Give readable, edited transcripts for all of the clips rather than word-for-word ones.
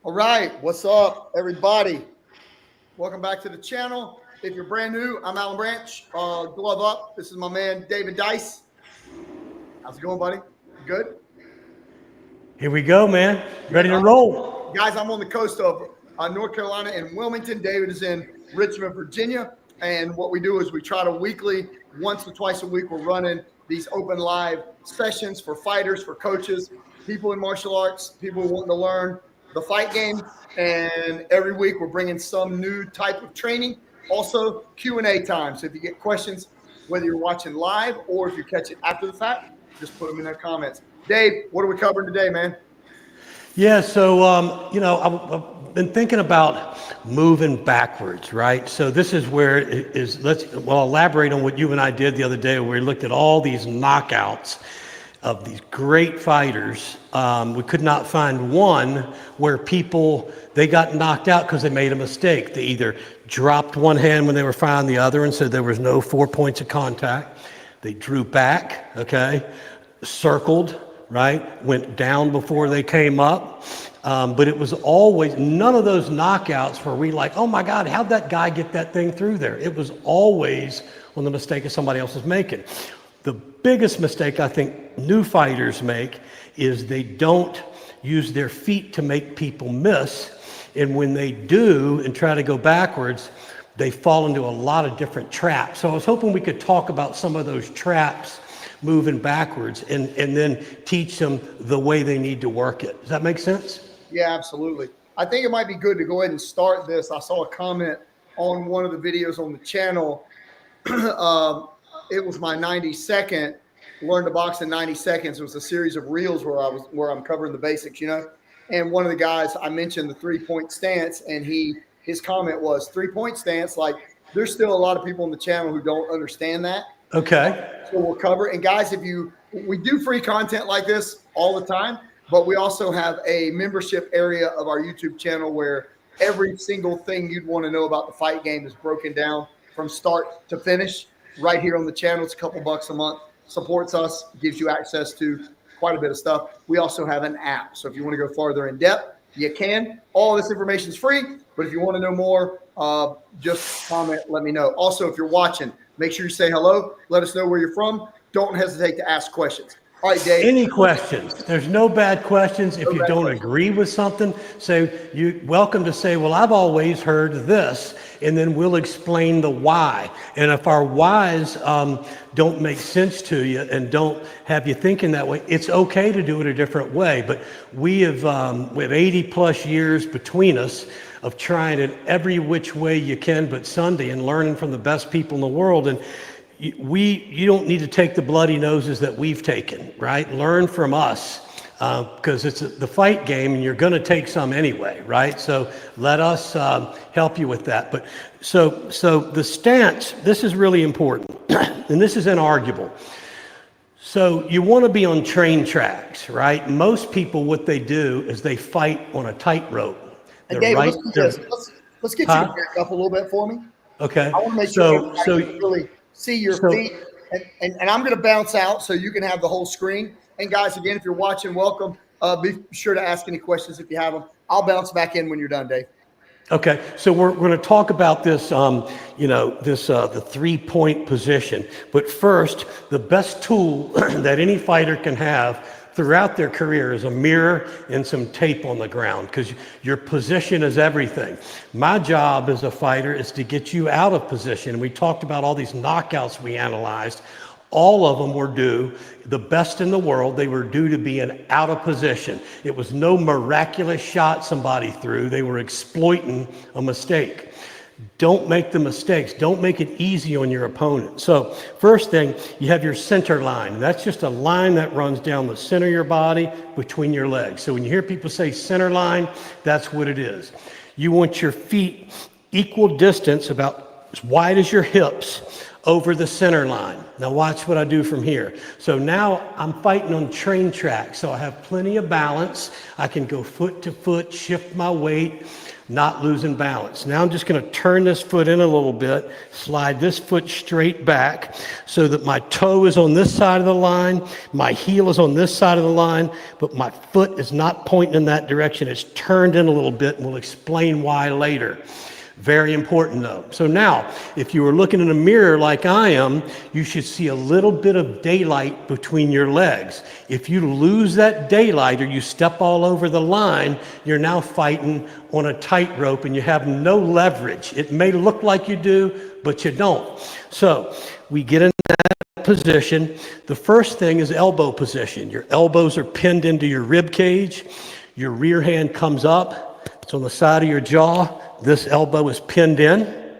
All right, what's up, everybody? Welcome back to the channel. If you're brand new, I'm Alan Branch. Glove up. This is my man David Dice. How's it going, buddy? Good. Here we go, man. Yeah, Ready to roll. guys. I'm on the coast of North Carolina in Wilmington. David is in Richmond, Virginia. And what we do is we try to weekly, once or twice a week, we're running these open live sessions for fighters, for coaches, people in martial arts, people who want to learn the fight game. And every week we're bringing some new type of training. Also Q&A time. So if you get questions, whether you're watching live or if you catch it after the fact, just put them in the comments. Dave, what are we covering today, man? Yeah, so, I've been thinking about moving backwards, right? So this is where it is, I'll elaborate on what you and I did the other day where we looked at all these knockouts of these great fighters. We could not find one where they got knocked out because they made a mistake. They either dropped one hand when they were firing the other and said there was no 4 points of contact. They drew back, okay, circled, right, went down before they came up. But it was always, none of those knockouts were we like, oh my God, how'd that guy get that thing through there? It was always on the mistake of somebody else was making. The biggest mistake I think new fighters make is they don't use their feet to make people miss. And when they do and try to go backwards, they fall into a lot of different traps. So I was hoping we could talk about some of those traps moving backwards and then teach them the way they need to work it. Does that make sense? Yeah, absolutely. I think it might be good to go ahead and start this. I saw a comment on one of the videos on the channel. It was my 90-second, learn to box in 90 seconds. It was a series of reels where I'm covering the basics, And one of the guys, I mentioned the 3-point stance, and his comment was 3-point stance. Like, there's still a lot of people on the channel who don't understand that. Okay. So we'll cover. And guys, we do free content like this all the time, but we also have a membership area of our YouTube channel where every single thing you'd want to know about the fight game is broken down from start to finish right here on the channel. It's a couple bucks a month, supports us, gives you access to quite a bit of stuff. We also have an app. So if you want to go farther in depth, you can. All this information is free, but if you want to know more, just comment, let me know. Also, if you're watching, make sure you say hello. Let us know where you're from. Don't hesitate to ask questions. All right, Dave. Any questions? There's no bad questions. If you don't agree with something, you're welcome to say, well, I've always heard this, and then we'll explain the why. And if our whys don't make sense to you and don't have you thinking that way, it's okay to do it a different way. But we have 80 plus years between us of trying it every which way you can but Sunday and learning from the best people in the world. And you don't need to take the bloody noses that we've taken, right? Learn from us because it's the fight game and you're going to take some anyway, right? So let us help you with that. But so the stance, this is really important and this is inarguable. So you want to be on train tracks, right? Most people, what they do is they fight on a tightrope. And Dave, let's get you to back up a little bit for me. Okay. I want to make sure you really see your feet, and I'm going to bounce out so you can have the whole screen. And guys, again, if you're watching, welcome. Be sure to ask any questions if you have them. I'll bounce back in when you're done, Dave. Okay, so we're going to talk about this, the 3-point position. But first, the best tool that any fighter can have throughout their career is a mirror and some tape on the ground, because your position is everything. My job as a fighter is to get you out of position. We talked about all these knockouts we analyzed. All of them were due, the best in the world, they were due to being out of position. It was no miraculous shot somebody threw. They were exploiting a mistake. Don't make the mistakes. Don't make it easy on your opponent. So first thing, you have your center line. That's just a line that runs down the center of your body between your legs. So when you hear people say center line, that's what it is. You want your feet equal distance, about as wide as your hips, over the center line. Now watch what I do from here. So now I'm fighting on train track, so I have plenty of balance. I can go foot to foot, shift my weight, not losing balance. Now I'm just going to turn this foot in a little bit, slide this foot straight back so that my toe is on this side of the line, my heel is on this side of the line, but my foot is not pointing in that direction. It's turned in a little bit, and we'll explain why later. Very important though. So now, if you were looking in a mirror like I am, you should see a little bit of daylight between your legs. If you lose that daylight or you step all over the line, you're now fighting on a tightrope and you have no leverage. It may look like you do, but you don't. So we get in that position. The first thing is elbow position. Your elbows are pinned into your rib cage. Your rear hand comes up. It's on the side of your jaw. This elbow is pinned in.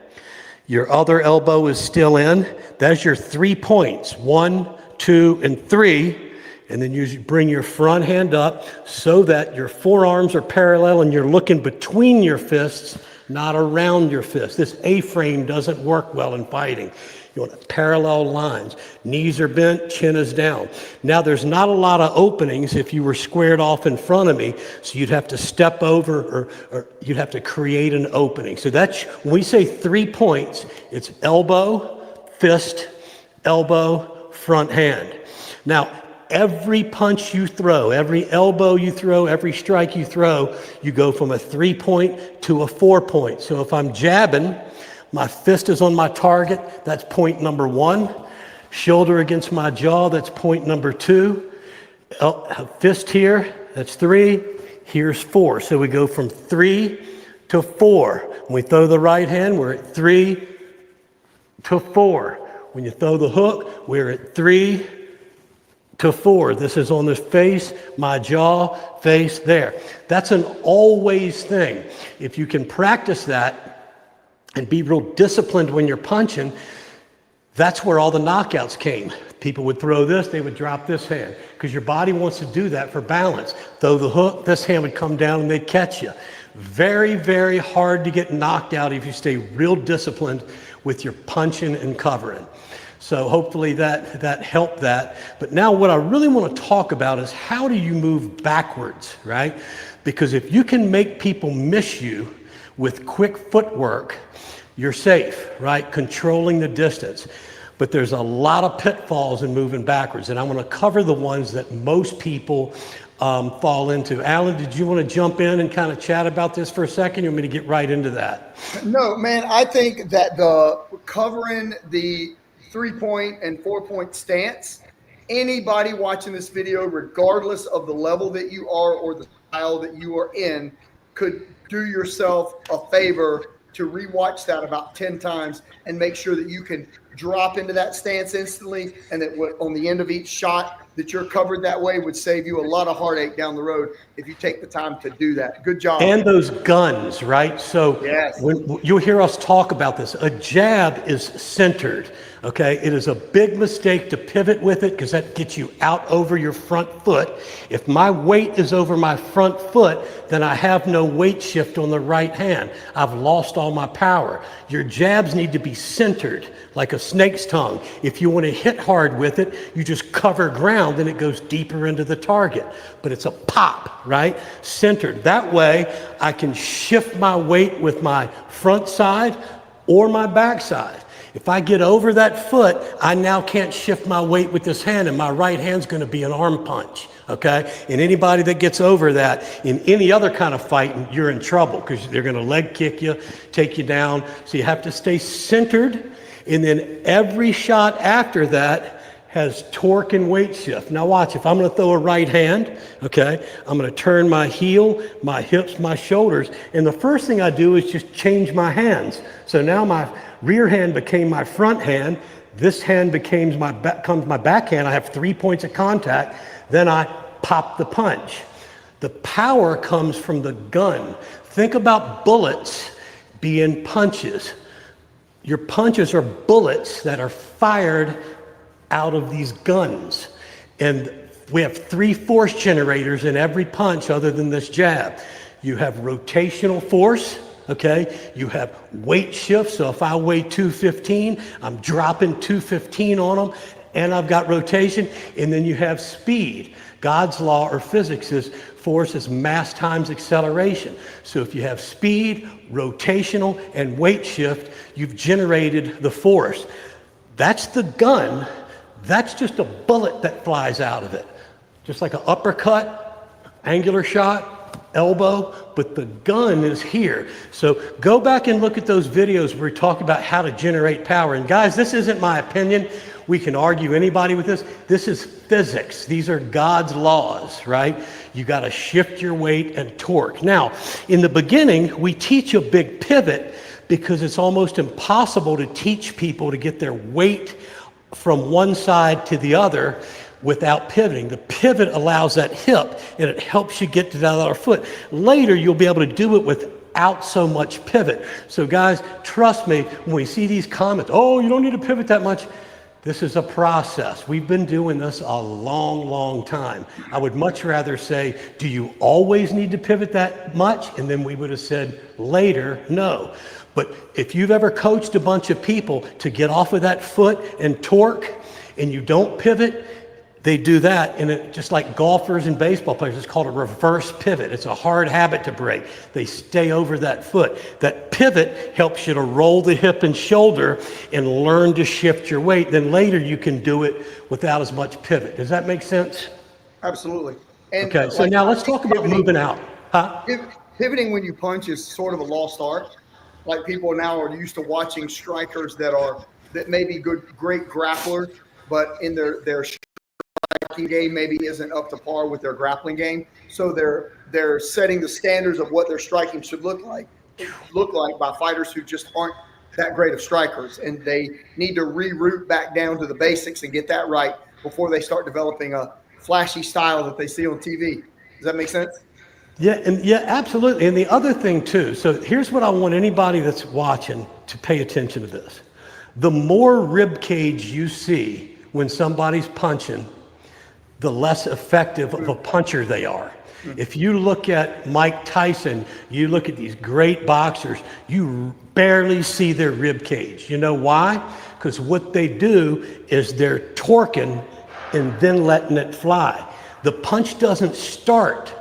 Your other elbow is still in. That's your 3 points, 1, 2, and 3. And then you bring your front hand up so that your forearms are parallel and you're looking between your fists, not around your fists. This A-frame doesn't work well in fighting. You want parallel lines. Knees are bent, chin is down. Now, there's not a lot of openings if you were squared off in front of me, so you'd have to step over or you'd have to create an opening. So that's, when we say 3 points, it's elbow, fist, elbow, front hand. Now, every punch you throw, every elbow you throw, every strike you throw, you go from a 3 point to a 4 point. So if I'm jabbing, my fist is on my target, that's point number 1. Shoulder against my jaw, that's point number 2. Fist here, that's 3. Here's 4. So we go from 3 to 4. When we throw the right hand, we're at 3 to 4. When you throw the hook, we're at 3 to 4. This is on the face, my jaw, face, there. That's an always thing. If you can practice that and be real disciplined when you're punching, that's where all the knockouts came. People would throw this, they would drop this hand, because your body wants to do that for balance. Throw the hook, this hand would come down and they'd catch you. Very, very hard to get knocked out if you stay real disciplined with your punching and covering. So hopefully that helped that. But now what I really want to talk about is how do you move backwards, right? Because if you can make people miss you with quick footwork, you're safe, right? Controlling the distance. But there's a lot of pitfalls in moving backwards, and I'm going to cover the ones that most people fall into. Alan, did you want to jump in and kind of chat about this for a second? You want me to get right into that? No, man, I think that the covering the 3 point and 4 point stance, anybody watching this video, regardless of the level that you are or the style that you are in, could do yourself a favor to rewatch that about 10 times and make sure that you can drop into that stance instantly, and that on the end of each shot that you're covered that way would save you a lot of heartache down the road if you take the time to do that. Good job. And those guns, right? So yes, when you'll hear us talk about this, a jab is centered. Okay, it is a big mistake to pivot with it because that gets you out over your front foot. If my weight is over my front foot, then I have no weight shift on the right hand. I've lost all my power. Your jabs need to be centered like a snake's tongue. If you want to hit hard with it, you just cover ground and it goes deeper into the target. But it's a pop, right? Centered. That way I can shift my weight with my front side or my back side. If I get over that foot, I now can't shift my weight with this hand, and my right hand's going to be an arm punch, okay? And anybody that gets over that in any other kind of fighting, you're in trouble because they're going to leg kick you, take you down. So you have to stay centered, and then every shot after that has torque and weight shift. Now watch, if I'm going to throw a right hand, okay, I'm going to turn my heel, my hips, my shoulders, and the first thing I do is just change my hands. So now my rear hand became my front hand, this hand becomes my back hand. I have 3 points of contact, then I pop the punch. The power comes from the gun. Think about bullets being punches. Your punches are bullets that are fired out of these guns. And we have 3 force generators in every punch other than this jab. You have rotational force, okay? You have weight shifts, so if I weigh 215, I'm dropping 215 on them, and I've got rotation, and then you have speed. God's law or physics is force is mass times acceleration. So if you have speed, rotational, and weight shift, you've generated the force. That's the gun. That's just a bullet that flies out of it. Just like an uppercut, angular shot, elbow, but the gun is here. So go back and look at those videos where we talk about how to generate power. And guys, this isn't my opinion. We can argue anybody with this. This is physics. These are God's laws, right? You got to shift your weight and torque. Now, in the beginning, we teach a big pivot because it's almost impossible to teach people to get their weight from one side to the other without pivoting. The pivot allows that hip and it helps you get to that other foot. Later, you'll be able to do it without so much pivot. So guys, trust me, when we see these comments, oh, you don't need to pivot that much. This is a process. We've been doing this a long, long time. I would much rather say, do you always need to pivot that much? And then we would have said later, no. But if you've ever coached a bunch of people to get off of that foot and torque, and you don't pivot, they do that, and it just like golfers and baseball players, it's called a reverse pivot. It's a hard habit to break. They stay over that foot. That pivot helps you to roll the hip and shoulder and learn to shift your weight. Then later you can do it without as much pivot. Does that make sense? Absolutely. And okay, so now let's talk about moving out. Huh? Pivoting when you punch is sort of a lost art. Like people now are used to watching strikers that may be great grapplers, but in their striking game maybe isn't up to par with their grappling game. So they're setting the standards of what their striking should look like by fighters who just aren't that great of strikers, and they need to reroute back down to the basics and get that right before they start developing a flashy style that they see on TV. Does that make sense? Yeah, absolutely. And the other thing too, so here's what I want anybody that's watching to pay attention to this. The more rib cage you see when somebody's punching, the less effective of a puncher they are. If you look at Mike Tyson, you look at these great boxers, you barely see their rib cage. You know why? Because what they do is they're torquing and then letting it fly. The punch doesn't start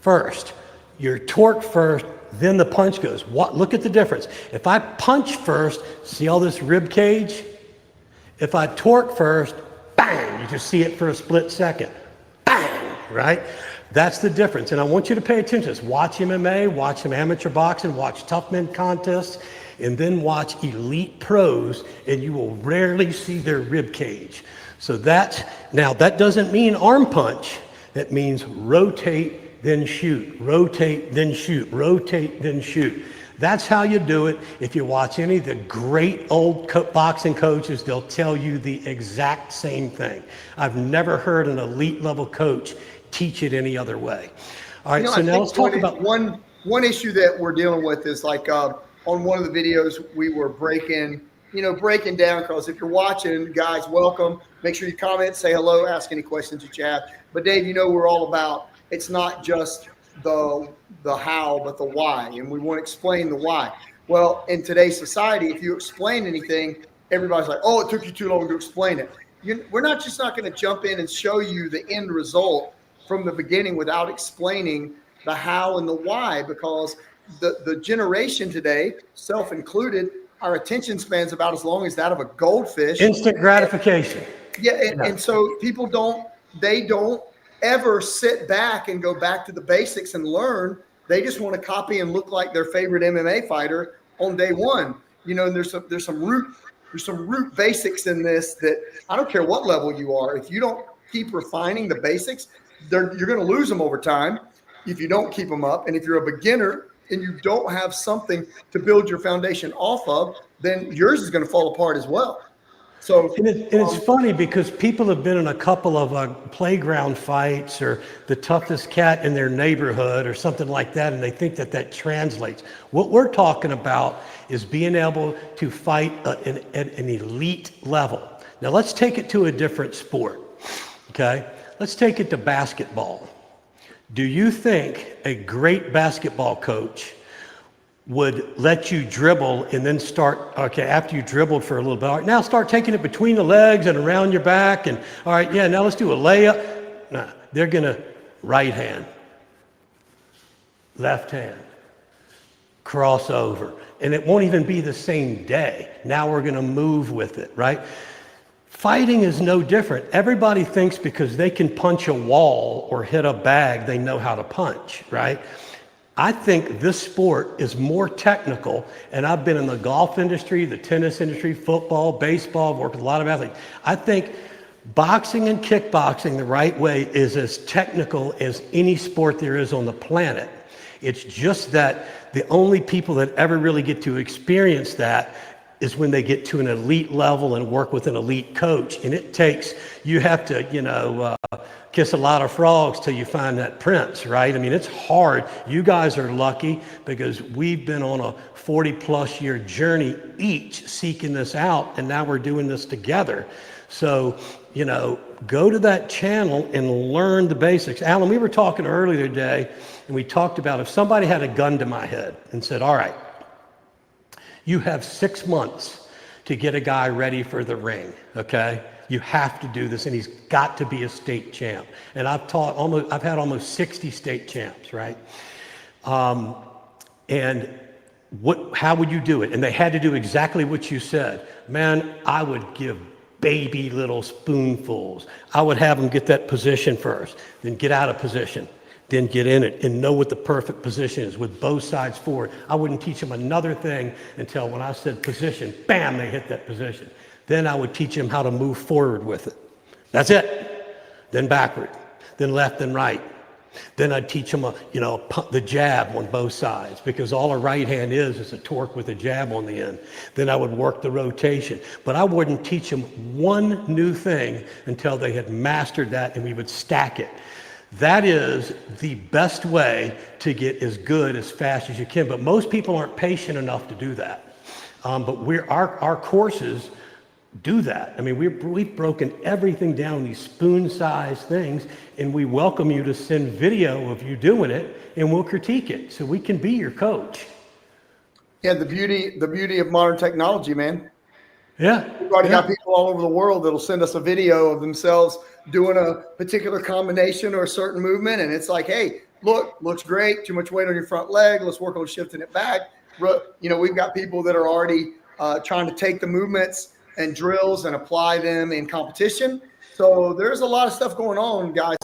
first. You're torque first, then the punch goes. Look at the difference. If I punch first, see all this rib cage? If I torque first, bang, you just see it for a split second. Bang, right? That's the difference. And I want you to pay attention to this. Watch MMA, watch some amateur boxing, watch tough men contests, and then watch elite pros, and you will rarely see their rib cage. So now that doesn't mean arm punch. That means rotate, then shoot, rotate, then shoot, rotate, then shoot. That's how you do it. If you watch any of the great old boxing coaches, they'll tell you the exact same thing. I've never heard an elite level coach teach it any other way. All right, so now let's talk about one issue that we're dealing with is like on one of the videos we were breaking down, because if you're watching, guys, welcome. Make sure you comment, say hello, ask any questions that you have. But Dave, we're all about, it's not just the how, but the why, and we want to explain the why. Well, in today's society, if you explain anything, everybody's like, oh, it took you too long to explain it. We're not going to jump in and show you the end result from the beginning without explaining the how and the why, because the generation today, self included, our attention span's about as long as that of a goldfish. Instant gratification. And so people don't ever sit back and go back to the basics and learn. They just want to copy and look like their favorite MMA fighter on day one. And there's some root basics in this that I don't care what level you are. If you don't keep refining the basics, you're going to lose them over time if you don't keep them up. And if you're a beginner and you don't have something to build your foundation off of, then yours is going to fall apart as well. So, and it's funny because people have been in a couple of playground fights or the toughest cat in their neighborhood or something like that, and they think that translates. What we're talking about is being able to fight at an elite level. Now let's take it to a different sport, okay? Let's take it to basketball. Do you think a great basketball coach would let you dribble and then start, okay, after you dribbled for a little bit, all right, now start taking it between the legs and around your back. And all right, yeah, now let's do a layup. No, they're going to right hand, left hand, cross over. And it won't even be the same day. Now we're going to move with it, right? Fighting is no different. Everybody thinks because they can punch a wall or hit a bag, they know how to punch, right? I think this sport is more technical, and I've been in the golf industry, the tennis industry, football, baseball, I've worked with a lot of athletes. I think boxing and kickboxing the right way is as technical as any sport there is on the planet. It's just that the only people that ever really get to experience that is when they get to an elite level and work with an elite coach. And it takes, you have to, kiss a lot of frogs till you find that prince, right? I mean, it's hard. You guys are lucky because we've been on a 40+ year journey each seeking this out, and now we're doing this together. So, go to that channel and learn the basics. Alan, we were talking earlier today, and we talked about if somebody had a gun to my head and said, all right, you have 6 months to get a guy ready for the ring, okay? You have to do this, and he's got to be a state champ. And I've had almost 60 state champs, right? And how would you do it? And they had to do exactly what you said. Man, I would give baby little spoonfuls. I would have them get that position first, then get out of position, then get in it and know what the perfect position is with both sides forward. I wouldn't teach them another thing until when I said position, bam, they hit that position. Then I would teach them how to move forward with it. That's it. Then backward, then left and right. Then I'd teach them, the jab on both sides, because all a right hand is a torque with a jab on the end. Then I would work the rotation. But I wouldn't teach them one new thing until they had mastered that, and we would stack it. That is the best way to get as good as fast as you can. But most people aren't patient enough to do that. But our courses do that. I mean, we've broken everything down, these spoon-sized things, and we welcome you to send video of you doing it, and we'll critique it so we can be your coach. Yeah, the beauty of modern technology, man. Yeah. We've already got people all over the world that'll send us a video of themselves doing a particular combination or a certain movement, and it's like, hey, looks great, too much weight on your front leg, let's work on shifting it back. We've got people that are already trying to take the movements and drills and apply them in competition. So there's a lot of stuff going on, guys,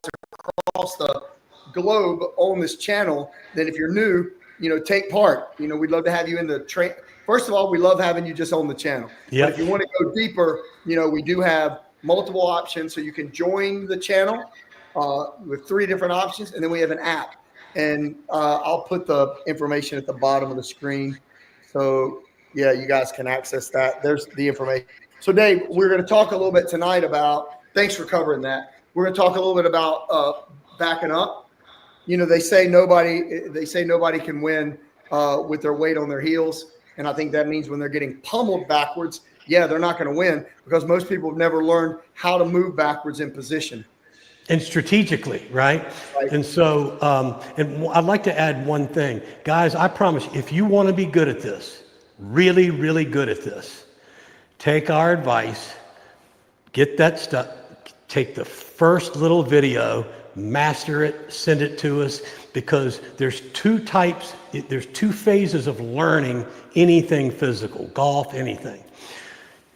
across the globe on this channel that if you're new, take part. We'd love to have you in the train. First of all, we love having you just on the channel. Yep. But if you want to go deeper, we do have multiple options. So you can join the channel with 3 different options, and then we have an app. And I'll put the information at the bottom of the screen. So, yeah, you guys can access that. There's the information. So, Dave, we're going to talk a little bit tonight about – thanks for covering that. We're going to talk a little bit about backing up. They say nobody can win with their weight on their heels. And I think that means when they're getting pummeled backwards, yeah, they're not going to win because most people have never learned how to move backwards in position. And strategically, right? And so, and I'd like to add one thing. Guys, I promise you, if you want to be good at this, really, really good at this, take our advice, get that stuff, take the first little video, master it, send it to us, because there's 2 phases of learning anything physical, golf, anything.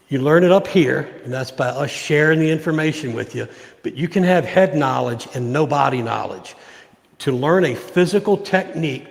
You learn it up here, and that's by us sharing the information with you, but you can have head knowledge and no body knowledge. To learn a physical technique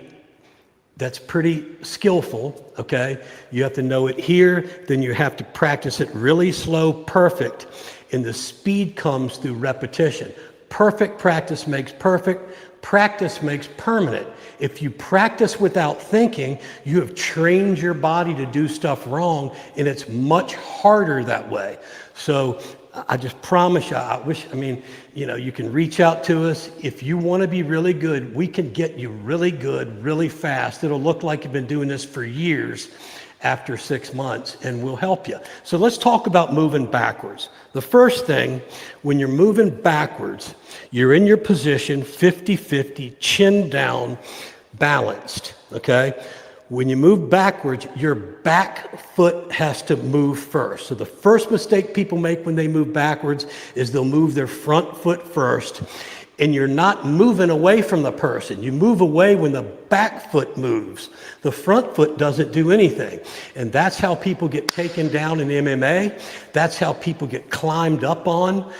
that's pretty skillful, okay, you have to know it here, then you have to practice it really slow, perfect, and the speed comes through repetition. Perfect practice makes perfect. Practice makes permanent. If you practice without thinking, you have trained your body to do stuff wrong, and it's much harder that way. So I just promise you, you can reach out to us. If you want to be really good, we can get you really good, really fast. It'll look like you've been doing this for years after 6 months, and we'll help you. So let's talk about moving backwards. The first thing, when you're moving backwards, you're in your position 50-50, chin down, balanced, okay? When you move backwards, your back foot has to move first. So the first mistake people make when they move backwards is they'll move their front foot first. And you're not moving away from the person. You move away when the back foot moves. The front foot doesn't do anything. And that's how people get taken down in MMA. That's how people get climbed up on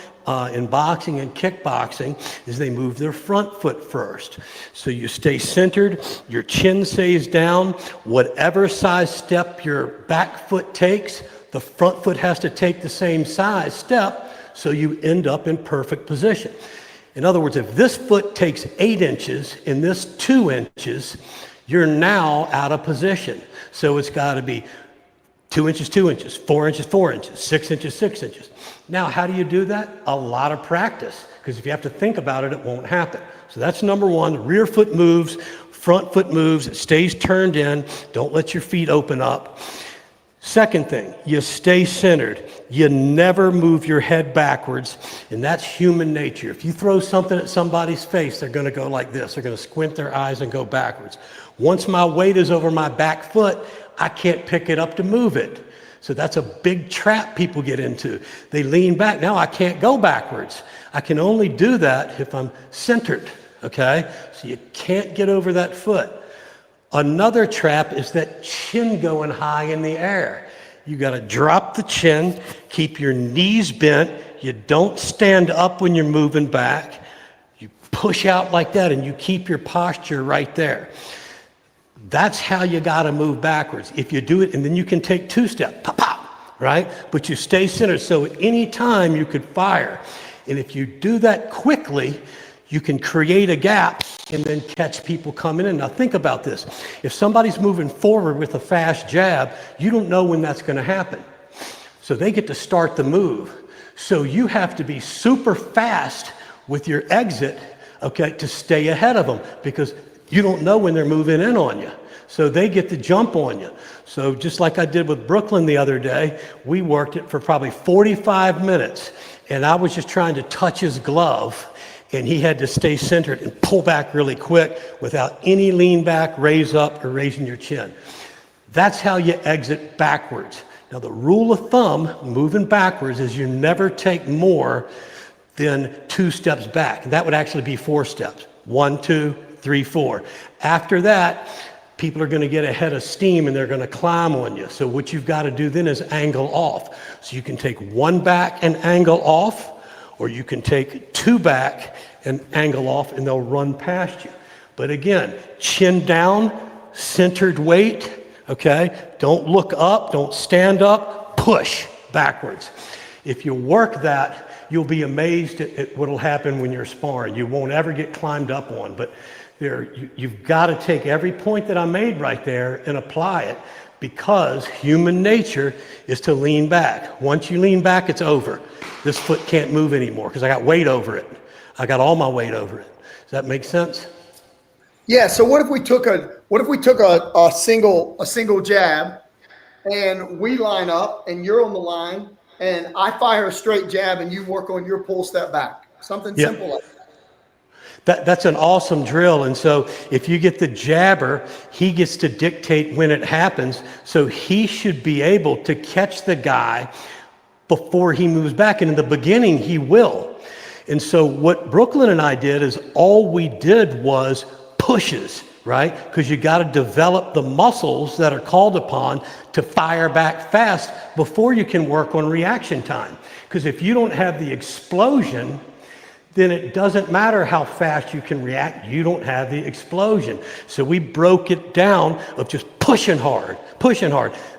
in boxing and kickboxing, is they move their front foot first. So you stay centered, your chin stays down. Whatever size step your back foot takes, the front foot has to take the same size step, so you end up in perfect position. In other words, if this foot takes 8 inches and this 2 inches, you're now out of position. So it's got to be 2 inches, 2 inches, 4 inches, 4 inches, 6 inches, 6 inches. Now, how do you do that? A lot of practice, because if you have to think about it, it won't happen. So that's number one. The rear foot moves, front foot moves, it stays turned in. Don't let your feet open up. Second thing, you stay centered. You never move your head backwards, and that's human nature. If you throw something at somebody's face, they're going to go like this. They're going to squint their eyes and go backwards. Once my weight is over my back foot, I can't pick it up to move it. So that's a big trap people get into. They lean back. Now I can't go backwards. I can only do that if I'm centered, okay? So you can't get over that foot. Another trap is that chin going high in the air. You got to drop the chin, keep your knees bent. You don't stand up when you're moving back. You push out like that and you keep your posture right there. That's how you got to move backwards. If you do it, and then you can take 2 steps, pop, pop, right? But you stay centered, so at any time you could fire. And if you do that quickly, you can create a gap and then catch people coming in. Now think about this. If somebody's moving forward with a fast jab, you don't know when that's going to happen. So they get to start the move. So you have to be super fast with your exit, okay, to stay ahead of them, because you don't know when they're moving in on you. So they get to jump on you. So just like I did with Brooklyn the other day, we worked it for probably 45 minutes. And I was just trying to touch his glove, and he had to stay centered and pull back really quick without any lean back, raise up, or raising your chin. That's how you exit backwards. Now the rule of thumb, moving backwards, is you never take more than 2 steps back. And that would actually be 4 steps. 1, 2, 3, 4. After that, people are going to get a head of steam and they're going to climb on you. So what you've got to do then is angle off. So you can take 1 back and angle off, or you can take 2 back and angle off and they'll run past you. But again, chin down, centered weight, okay? Don't look up, don't stand up, push backwards. If you work that, you'll be amazed at what'll happen when you're sparring. You won't ever get climbed up on, but you've got to take every point that I made right there and apply it, because human nature is to lean back. Once you lean back, it's over. This foot can't move anymore because I got weight over it. I got all my weight over it. Does that make sense? Yeah. So what if we took a single jab, and we line up, and you're on the line, and I fire a straight jab, and you work on your pull step back? Something simple like that. That's an awesome drill. And so if you get the jabber, he gets to dictate when it happens. So he should be able to catch the guy before he moves back. And in the beginning, he will. And so what Brooklyn and I did is all we did was pushes, right? Because you got to develop the muscles that are called upon to fire back fast before you can work on reaction time. Because if you don't have the explosion, then it doesn't matter how fast you can react. You don't have the explosion. So we broke it down of just pushing hard.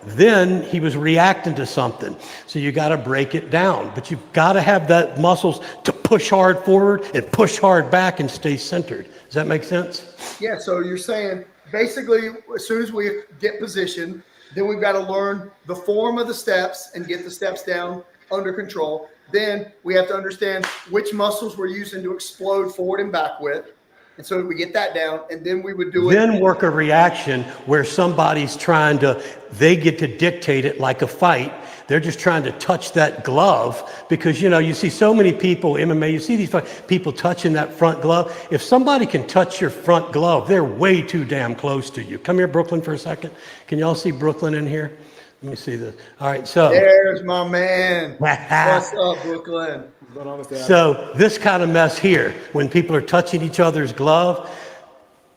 Then he was reacting to something. So you got to break it down. But you've got to have that muscles to push hard forward and push hard back and stay centered. Does that make sense? Yeah. So you're saying basically, as soon as we get positioned, then we've got to learn the form of the steps and get the steps down under control. Then we have to understand which muscles we're using to explode forward and back with. And so we get that down, and then we would do it. Then work a reaction where somebody's they get to dictate it like a fight. They're just trying to touch that glove because, you see so many people, MMA, you see these people touching that front glove. If somebody can touch your front glove, they're way too damn close to you. Come here, Brooklyn, for a second. Can y'all see Brooklyn in here? Let me see this. All right, so. There's my man. What's up, Brooklyn? So this kind of mess here, when people are touching each other's glove,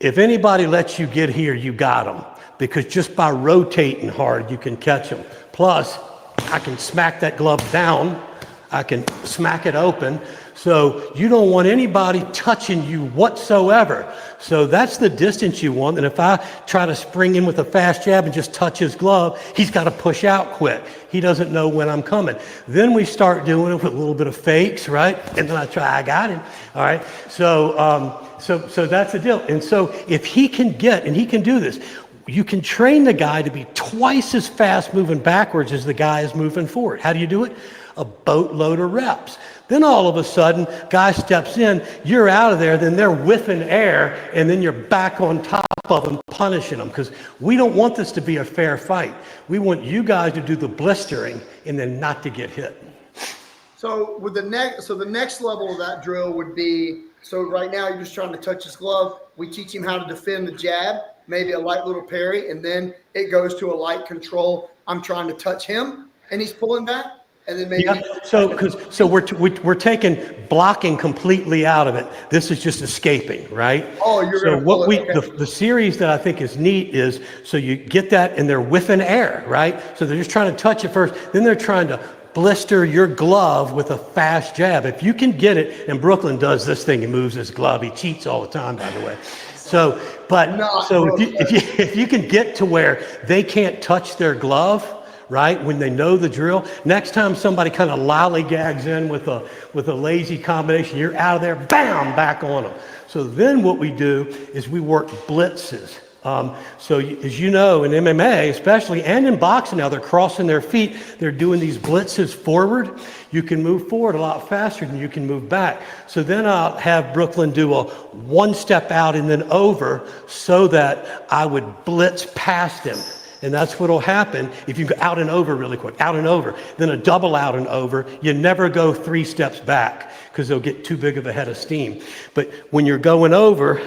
if anybody lets you get here, you got them. Because just by rotating hard, you can catch them. Plus, I can smack that glove down. I can smack it open. So you don't want anybody touching you whatsoever. So that's the distance you want. And if I try to spring in with a fast jab and just touch his glove, he's got to push out quick. He doesn't know when I'm coming. Then we start doing it with a little bit of fakes, right? And then I got him. All right. So that's the deal. And so if he can and he can do this, you can train the guy to be twice as fast moving backwards as the guy is moving forward. How do you do it? A boatload of reps. Then all of a sudden, guy steps in, you're out of there, then they're whiffing air, and then you're back on top of them, punishing them, because we don't want this to be a fair fight. We want you guys to do the blistering and then not to get hit. So the next level of that drill would be, so right now you're just trying to touch his glove. We teach him how to defend the jab, maybe a light little parry, and then it goes to a light control. I'm trying to touch him, and he's pulling back. And then maybe so we're taking blocking completely out of it. This is just escaping, right? Oh, you're so gonna what the series that I think is neat is so you get that and they're whiffing air, right? So they're just trying to touch it first, then they're trying to blister your glove with a fast jab. If you can get it, and Brooklyn does this thing, he moves his glove. He cheats all the time, by the way. If you can get to where they can't touch their glove, right? When they know the drill, next time somebody kind of lollygags in with a lazy combination, you're out of there, bam, back on them. So then what we do is we work blitzes. As you know, in MMA especially, and in boxing now, they're crossing their feet. They're doing these blitzes forward. You can move forward a lot faster than you can move back. So then I'll have Brooklyn do a one step out and then over so that I would blitz past him. And that's what'll happen if you go out and over really quick, out and over, then a double out and over. You never go 3 steps back because they'll get too big of a head of steam. But when you're going over,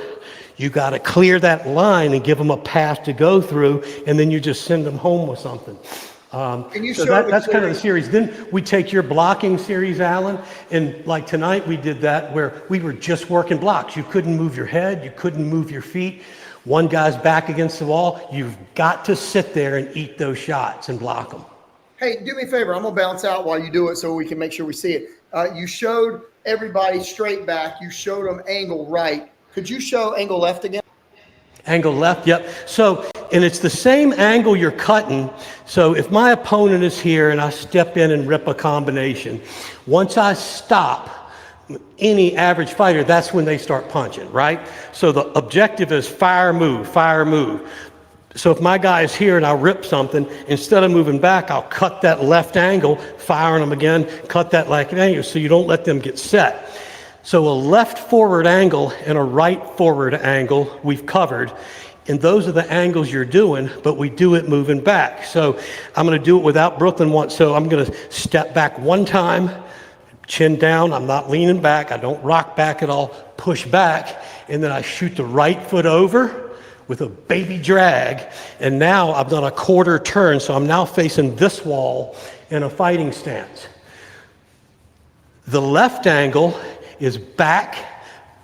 you got to clear that line and give them a path to go through, and then you just send them home with something. That's kind of the series. Then we take your blocking series, Alan, and like tonight we did that where we were just working blocks. You couldn't move your head, you couldn't move your feet. One guy's back against the wall. You've got to sit there and eat those shots and block them. Hey, do me a favor. I'm going to bounce out while you do it so we can make sure we see it. You showed everybody straight back. You showed them angle right. Could you show angle left again? Angle left, yep. So, and it's the same angle you're cutting. So if my opponent is here and I step in and rip a combination, once I stop, any average fighter, that's when they start punching, right? So the objective is fire, move, fire, move. So if my guy is here and I rip something, instead of moving back, I'll cut that left angle, firing them again, cut that left angle so you don't let them get set. So a left forward angle and a right forward angle we've covered. And those are the angles you're doing, but we do it moving back. So I'm going to do it without Brooklyn once. So I'm going to step back one time, chin down, I'm not leaning back, I don't rock back at all, push back, and then I shoot the right foot over with a baby drag, and now I've done a quarter turn, so I'm now facing this wall in a fighting stance. The left angle is back,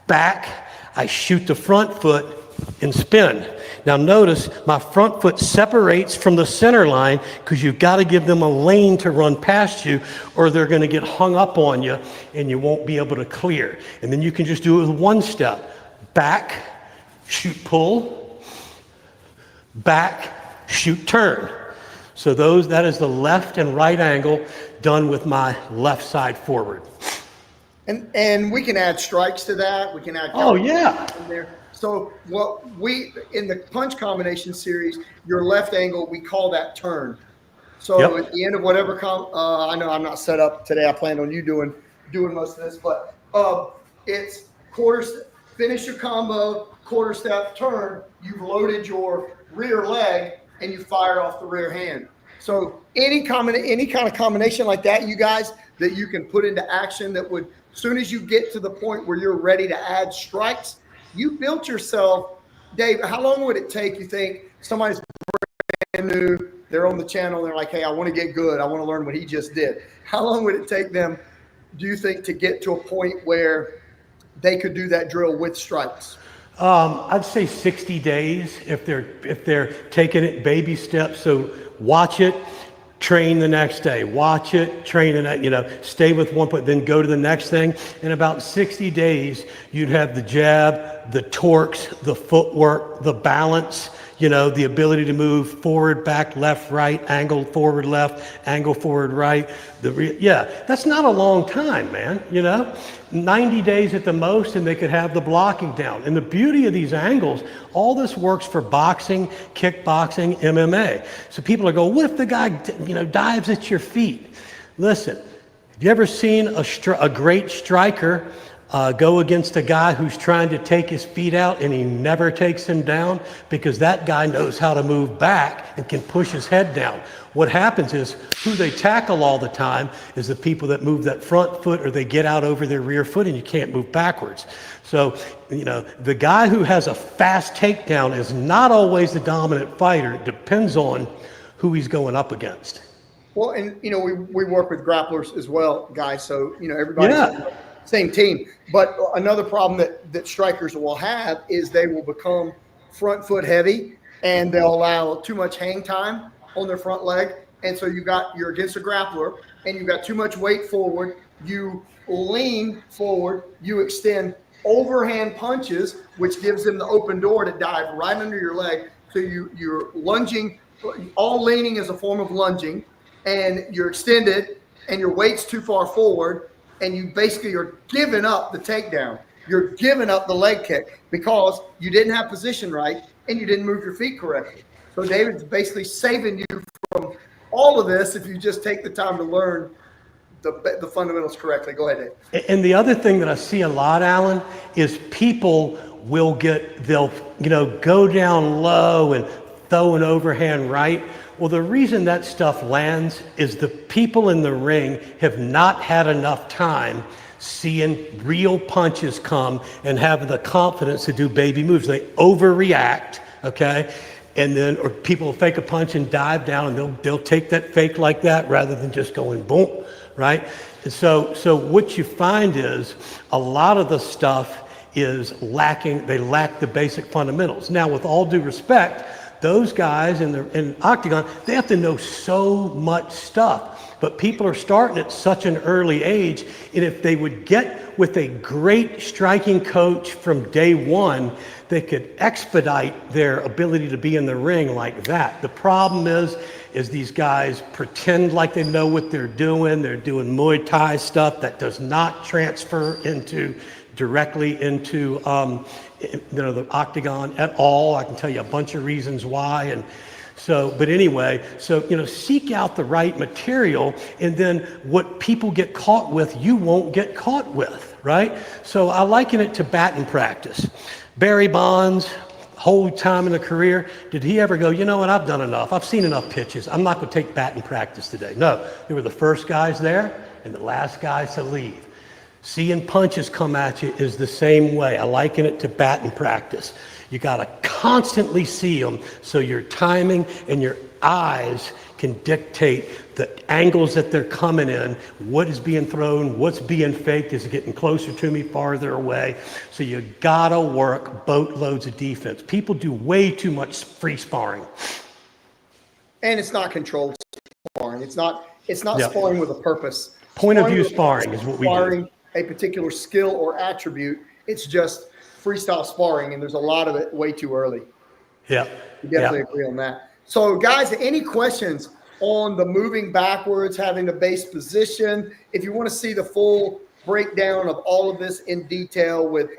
back, I shoot the front foot and spin. Now notice my front foot separates from the center line because you've got to give them a lane to run past you or they're going to get hung up on you and you won't be able to clear. And then you can just do it with one step. Back, shoot, pull, back, shoot, turn. So that is the left and right angle done with my left side forward. And we can add strikes to that. We can add in there. So what in the punch combination series, your left angle, we call that turn. So at the end of whatever I know I'm not set up today. I planned on you doing most of this, but it's quarter finish your combo, quarter step, turn, you've loaded your rear leg and you fire off the rear hand. So any kind of combination like that, you guys, that you can put into action that would, as soon as you get to the point where you're ready to add strikes, you built yourself. Dave, how long would it take, you think, somebody's brand new, they're on the channel, they're like, hey, I want to get good, I want to learn what he just did. How long would it take them, do you think, to get to a point where they could do that drill with strikes? I'd say 60 days if they're taking it baby steps. So watch it, train the next day, watch it, train the next, stay with one point, then go to the next thing. In about 60 days, you'd have the jab, the torques, the footwork, the balance, the ability to move forward, back, left, right, angle forward, left, angle forward, right. That's not a long time, man, 90 days at the most, and they could have the blocking down. And the beauty of these angles, all this works for boxing, kickboxing, MMA. So people are going, what if the guy, dives at your feet? Listen, have you ever seen a great striker go against a guy who's trying to take his feet out and he never takes him down? Because that guy knows how to move back and can push his head down. What happens is who they tackle all the time is the people that move that front foot, or they get out over their rear foot and you can't move backwards. So, the guy who has a fast takedown is not always the dominant fighter. It depends on who he's going up against. Well, and we work with grapplers as well, guys. So everybody's on the same team. But another problem that strikers will have is they will become front foot heavy, and they'll allow too much hang time on their front leg. And so you're against a grappler, and you've got too much weight forward. You lean forward, you extend overhand punches, which gives them the open door to dive right under your leg. So you're lunging. All leaning is a form of lunging, and you're extended, and your weight's too far forward, and you basically are giving up the takedown. You're giving up the leg kick because you didn't have position right and you didn't move your feet correctly. So David's basically saving you from all of this if you just take the time to learn the fundamentals correctly. Go ahead, Dave. And the other thing that I see a lot, Alan, is people they'll go down low and throw an overhand right. Well, the reason that stuff lands is the people in the ring have not had enough time seeing real punches come and having the confidence to do baby moves. They overreact, okay? And then, or people will fake a punch and dive down, and they'll take that fake like that rather than just going boom, right? And so what you find is a lot of the stuff is lacking. They lack the basic fundamentals. Now, with all due respect, those guys in octagon, they have to know so much stuff. But people are starting at such an early age, and if they would get with a great striking coach from day one, they could expedite their ability to be in the ring like that. The problem is these guys pretend like they know what they're doing. They're doing Muay Thai stuff that does not transfer directly into the octagon at all. I can tell you a bunch of reasons why. But anyway, seek out the right material, and then what people get caught with, you won't get caught with, right? So I liken it to batting practice. Barry Bonds, whole time in a career, did he ever go, you know what, I've done enough. I've seen enough pitches. I'm not going to take batting practice today. No, they were the first guys there and the last guys to leave. Seeing punches come at you is the same way. I liken it to batting practice. You got to constantly see them so your timing and your eyes can dictate the angles that they're coming in, what is being thrown, what's being faked, is it getting closer to me, farther away. So you got to work boatloads of defense. People do way too much free sparring. And it's not controlled sparring. It's not sparring with a purpose. Point of view sparring is what we do. Sparring a particular skill or attribute. It's just freestyle sparring, and there's a lot of it way too early. Yeah. We definitely agree on that. So guys, any questions on the moving backwards, having the base position? If you want to see the full breakdown of all of this in detail with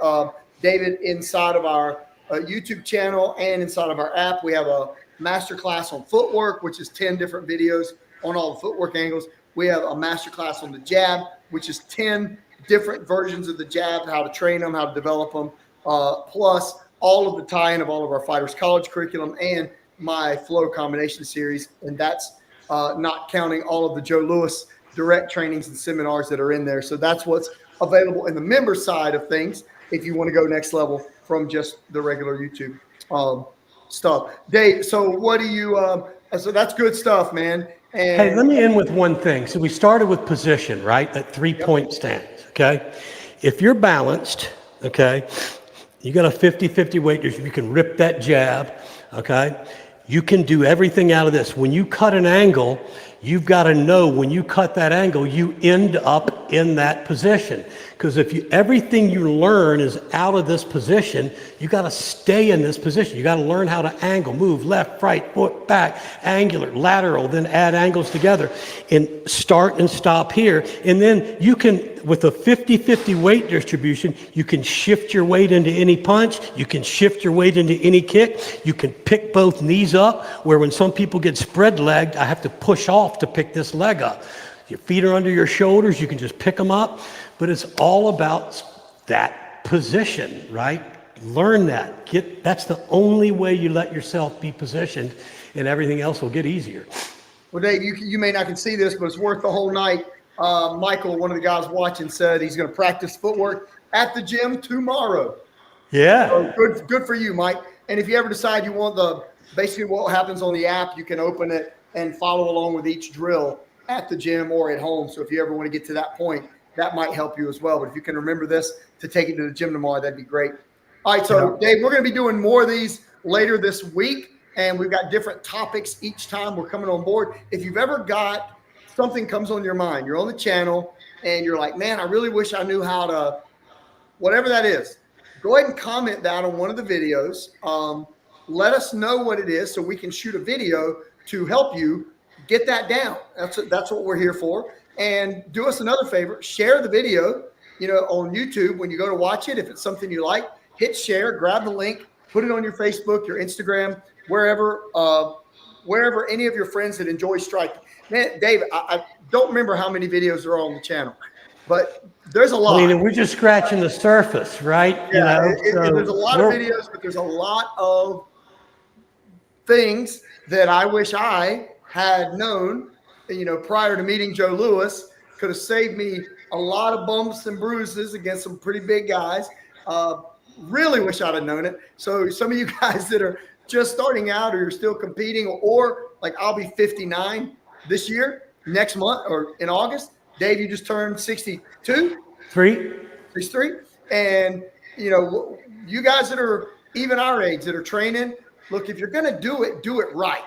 David inside of our YouTube channel and inside of our app, we have a masterclass on footwork, which is 10 different videos on all the footwork angles. We have a masterclass on the jab, which is 10 different versions of the jab, how to train them, how to develop them. plus all of the tie-in of all of our fighters college curriculum and my flow combination series. And that's not counting all of the Joe Louis direct trainings and seminars that are in there. So that's what's available in the member side of things if you want to go next level from just the regular YouTube stuff. Dave, so what do you so that's good stuff, man. And hey, let me end with one thing. So we started with position, right? That 3-point stance, okay? If you're balanced, okay, you got a 50-50 weight, you can rip that jab, okay? You can do everything out of this. When you cut an angle, you've got to know when you cut that angle, you end up in that position. Because if everything you learn is out of this position, you got to stay in this position. You got to learn how to angle, move left, right, foot, back, angular, lateral, then add angles together and start and stop here. And then you can, with a 50-50 weight distribution, you can shift your weight into any punch. You can shift your weight into any kick. You can pick both knees up, where when some people get spread legged, I have to push off to pick this leg up. Your feet are under your shoulders, you can just pick them up, but it's all about that position, right? Learn that. That's the only way you let yourself be positioned, and everything else will get easier. Well, Dave, you may not can see this, but it's worth the whole night. Michael, one of the guys watching, said he's going to practice footwork at the gym tomorrow. Yeah. So good for you, Mike. And if you ever decide you want basically what happens on the app, you can open it and follow along with each drill at the gym or at home. So if you ever want to get to that point, that might help you as well. But if you can remember this to take it to the gym tomorrow, that'd be great. All right, so Dave, we're going to be doing more of these later this week, and we've got different topics each time we're coming on board. If you've ever got something comes on your mind, you're on the channel, and you're like, man, I really wish I knew how to, whatever that is, go ahead and comment that on one of the videos. Let us know what it is so we can shoot a video to help you get that down. That's what we're here for. And do us another favor, share the video, on YouTube when you go to watch it. If it's something you like, hit share, grab the link, put it on your Facebook, your Instagram, wherever any of your friends that enjoy striking. Man, Dave, I don't remember how many videos are on the channel, but there's a lot. I mean, we're just scratching the surface, right? Yeah, there's a lot of videos, but there's a lot of things that I wish I had known, prior to meeting Joe Louis. Could have saved me a lot of bumps and bruises against some pretty big guys. Really wish I'd have known it. So some of you guys that are just starting out or you're still competing, or like I'll be 59 this year, next month or in August. Dave, you just turned 62? 63. And, you guys that are even our age that are training, look, if you're going to do it right.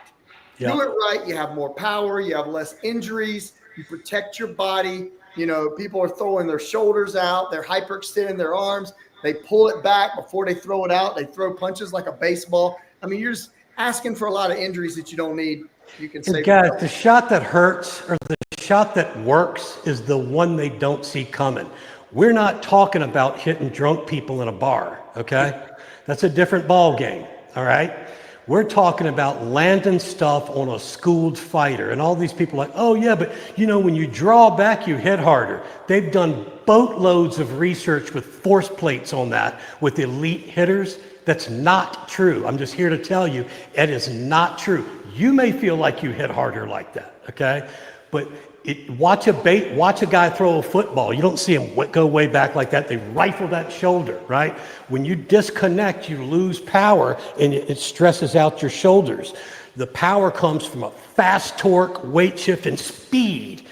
Yep. Do it right. You have more power. You have less injuries. You protect your body. People are throwing their shoulders out. They're hyperextending their arms. They pull it back before they throw it out. They throw punches like a baseball. I mean, you're just asking for a lot of injuries that you don't need. You can say, guys, the shot that hurts or the shot that works is the one they don't see coming. We're not talking about hitting drunk people in a bar, okay? That's a different ball game, all right? We're talking about landing stuff on a schooled fighter. And all these people are like, oh yeah, but when you draw back, you hit harder. They've done boatloads of research with force plates on that with elite hitters. That's not true. I'm just here to tell you, it is not true. You may feel like you hit harder like that, okay? But watch a guy throw a football. You don't see him go way back like that. They rifle that shoulder, right? When you disconnect, you lose power and it stresses out your shoulders. The power comes from a fast torque, weight shift, and speed.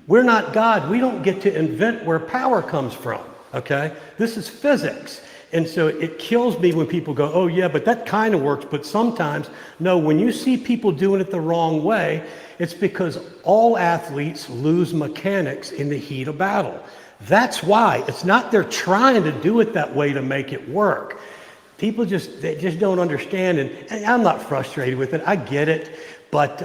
We're not God. We don't get to invent where power comes from, okay? This is physics. And so it kills me when people go, oh yeah, but that kind of works. But sometimes, no, when you see people doing it the wrong way, it's because all athletes lose mechanics in the heat of battle. That's why. It's not they're trying to do it that way to make it work. People they just don't understand. And I'm not frustrated with it. I get it. But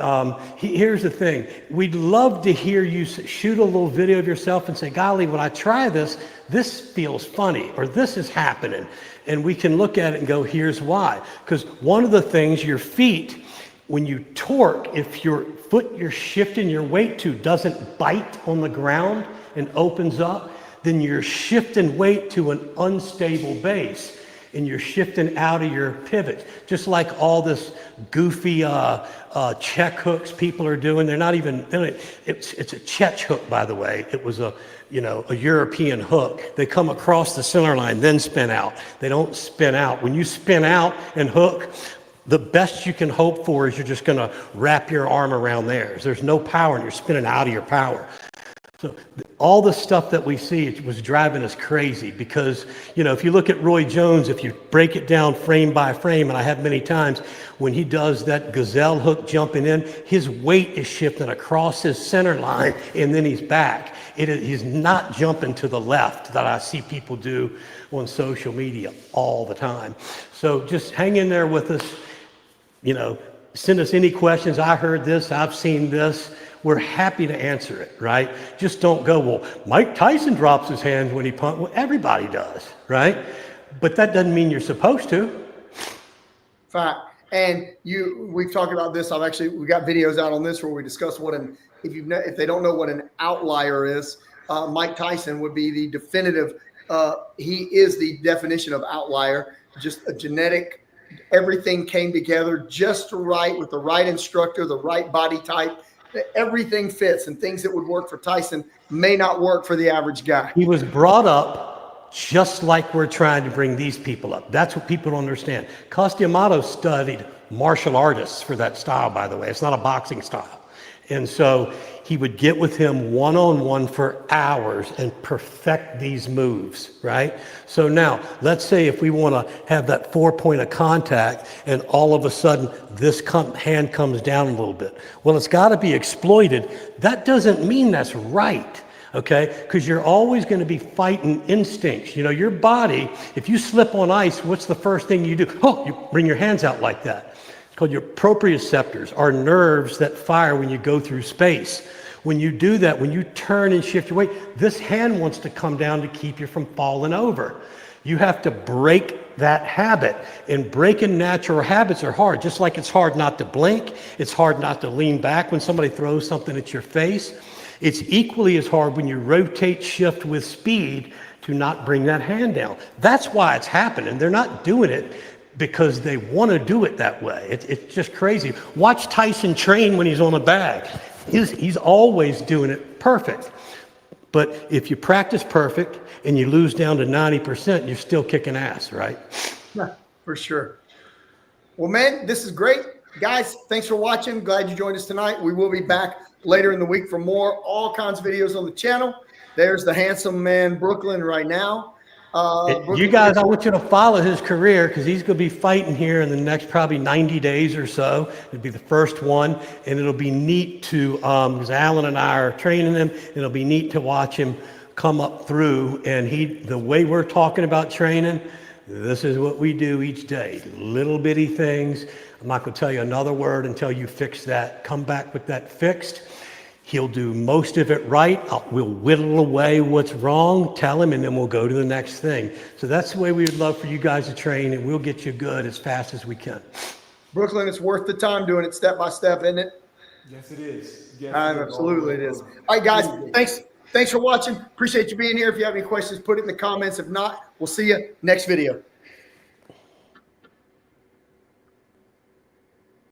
here's the thing. We'd love to hear you shoot a little video of yourself and say, golly, when I try this feels funny, or this is happening. And we can look at it and go, here's why. Because one of the things, your feet, when you torque, if your foot you're shifting your weight to doesn't bite on the ground and opens up, then you're shifting weight to an unstable base. and you're shifting out of your pivots, just like all this goofy check hooks people are doing. They're not even, it's a Czech hook, by the way. It was a European hook. They come across the center line, then spin out. They don't spin out. When you spin out and hook, the best you can hope for is you're just going to wrap your arm around theirs. There's no power, and you're spinning out of your power. So all the stuff that we see, it was driving us crazy because, if you look at Roy Jones, if you break it down frame by frame, and I have many times, when he does that gazelle hook jumping in, his weight is shifting across his center line, and then he's back. He's not jumping to the left that I see people do on social media all the time. So just hang in there with us. Send us any questions. I heard this, I've seen this. We're happy to answer it, right? Just don't go, well, Mike Tyson drops his hands when he punches. Well, everybody does, right? But that doesn't mean you're supposed to. Fact. And we've talked about this. We got videos out on this where we discuss if they don't know what an outlier is, Mike Tyson would be the definitive. He is the definition of outlier, just a genetic. Everything came together just right with the right instructor, the right body type. Everything fits, and things that would work for Tyson may not work for the average guy. He was brought up just like we're trying to bring these people up. That's what people don't understand. Costiamato studied martial artists for that style, by the way. It's not a boxing style. And so he would get with him one-on-one for hours and perfect these moves, right? So now, let's say if we want to have that 4-point of contact and all of a sudden this hand comes down a little bit. Well, it's got to be exploited. That doesn't mean that's right, okay? Because you're always going to be fighting instincts. Your body, if you slip on ice, what's the first thing you do? Oh, you bring your hands out like that. Called your proprioceptors, are nerves that fire when you go through space. When you do that, when you turn and shift your weight, this hand wants to come down to keep you from falling over. You have to break that habit, and breaking natural habits are hard. Just like it's hard not to blink, it's hard not to lean back when somebody throws something at your face. It's equally as hard when you rotate, shift with speed to not bring that hand down. That's why it's happening. They're not doing it because they want to do it that way. It's just crazy. Watch Tyson train when he's on a bag. He's always doing it perfect. But if you practice perfect and you lose down to 90%, you're still kicking ass, right? Yeah, for sure. Well, man, this is great. Guys, thanks for watching. Glad you joined us tonight. We will be back later in the week for all kinds of videos on the channel. There's the handsome man, Brooklyn, right now. You guys, I want you to follow his career because he's going to be fighting here in the next probably 90 days or so. It'll be the first one, and it'll be neat to, because Alan and I are training him, it'll be neat to watch him come up through. And the way we're talking about training, this is what we do each day. Little bitty things. I'm not going to tell you another word until you fix that. Come back with that fixed. He'll do most of it right. We'll whittle away what's wrong, tell him, and then we'll go to the next thing. So that's the way we would love for you guys to train, and we'll get you good as fast as we can. Brooklyn, it's worth the time doing it step by step, isn't it? Yes, it is. Yes, absolutely it is. All right, guys, thanks for watching. Appreciate you being here. If you have any questions, put it in the comments. If not, we'll see you next video.